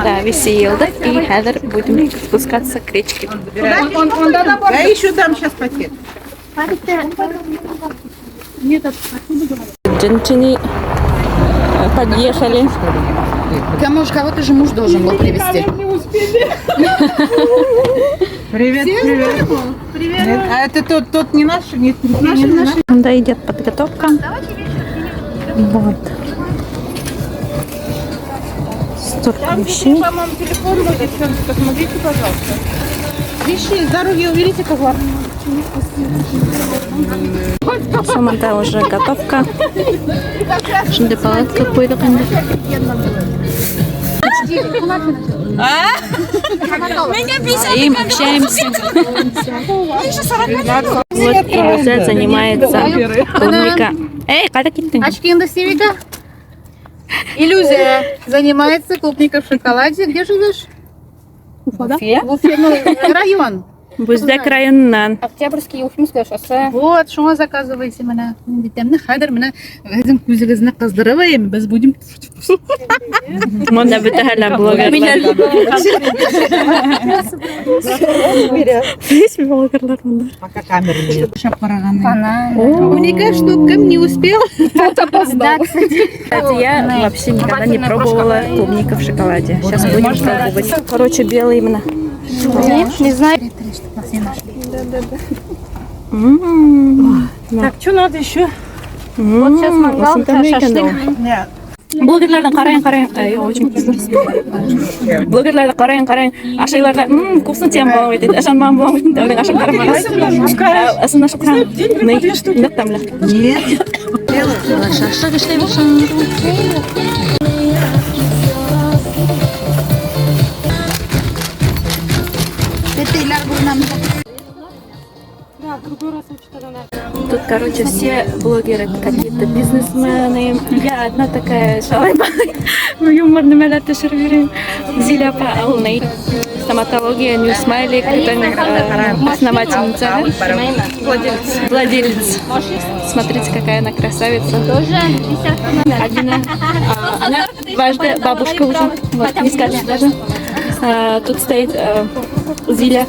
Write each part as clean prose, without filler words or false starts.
Да, весело. И хәзер будем спускаться к речке. Я еще дам сейчас пакет. Женщины подъехали. Кого-то же муж должен был привезти. Привет, привет. Привет. А это тот не наш? Нет, не наш. Да, идет подготовка. Вот. Столько вещей. По-моему, телефон будет, девчонки, посмотрите, пожалуйста. Вещи, за руки уберите, козла. Самата уже готовка. Şimdi палатка koyduk şimdi. Им общаемся. Вот Илюза занимается клубника. Эй, когда киттин? Очки Севика. Иллюзия занимается клубникой в шоколаде. Где живешь? Уфада. В Уфе, ну, район. Буздак районунан. Октябрьский, Уфимское шоссе. Вот, что заказываете меня? Витамины, хадр, меня этим кузелезна поздравляем, без будем. Монда битахала блогерлар. Весь блогерлар монда. Пока камеры нет. Уника, что кем не успел. Кстати, я вообще никогда не пробовала клубника в шоколаде. Сейчас будем пробовать. Короче, белый именно. Не знаю. Так, что надо еще? Вот сейчас мангал, шашлык. Нет. Блогерлардан қарайын. Ай, очень вкусно. Блогерлардан қарайын. Ашайларда, вкусно тем болмайды дейді. Ашан мам болмайды дейді. Оның ашандары бар. Асын ашып тұрам. Ней, нет тамла. Нет. Шашлык ішлейміз. Тут, короче, все блогеры какие-то бизнесмены. Я одна такая шалайба. Юморный мэлят тешервирим. Зиляпа Алней. Стоматология, Нью Смайлик. Это основательница. Владелец. Смотрите, какая она красавица. Адина. Она важная бабушка уже. Вот, не скажешь даже. Тут стоит Зиля.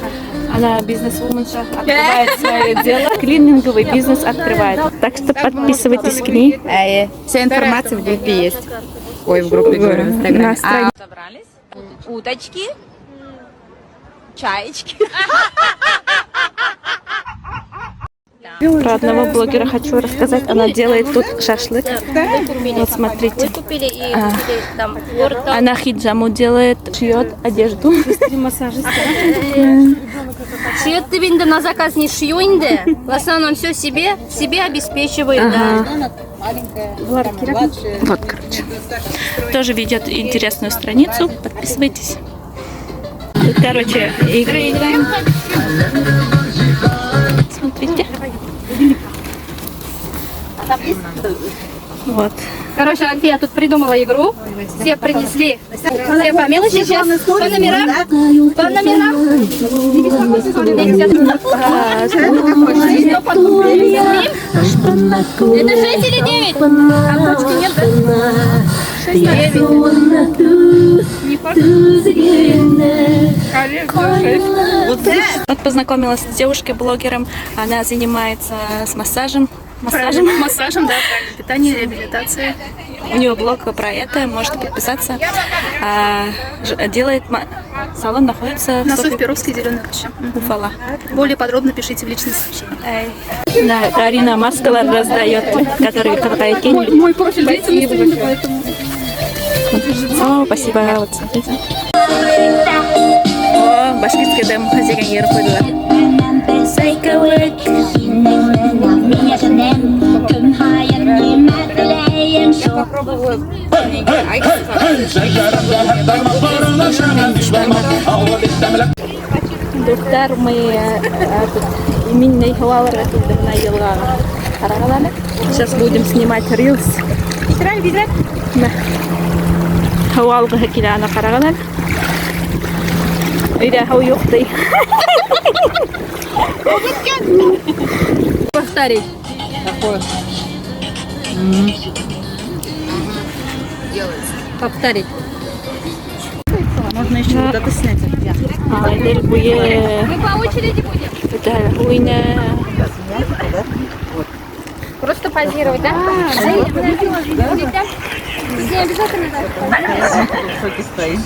Она бизнес-вуменша, открывает свое дело. Клининговый бизнес открывает. Так что подписывайтесь к ней. Вся информация в группе есть. Ой, в группе, говорю, в Инстаграме. Собрались. Уточки. Чаечки. Про одного блогера хочу рассказать. Она делает тут шашлык. Вот смотрите. Она хиджаму делает, шьет одежду. Шьет ты винда на заказ не шью инде. В основном все себе обеспечивает, да. Вот, короче. Тоже ведет интересную страницу. Подписывайтесь. Тут, короче, игры играем. Смотрите. Вот. Короче, я тут придумала игру. Все принесли. Все по мелочи. Сейчас по номерам. По номерам. Это 6 или 9? А точки нет, да? 6 9. Вот познакомилась с девушкой-блогером. Она занимается с массажем. Массажем, да, правильное питание, реабилитация. У нее блог про это, можете подписаться. Делает салон находится на Софьперовской, Зеленой Роще. Уфала. Более подробно пишите в личные сообщения. Да, Карина маскалар раздает, которые какая тень. Мой профиль деятельности, поэтому. О, спасибо. Вот смотрите. О, башкирский дом хозяйка ер қойдылар. Доктор, мы минный хавалар на елгана. Сейчас будем снимать рилс. Да. Хавалга хакила на карагана. Ида хау юхты. Повтори. Повторить. Можно еще вот это снять. Aileler bu ye. Мы по очереди будем. Güzel oyna. Просто позировать, да? Все обязательно, да? Высокий стоит.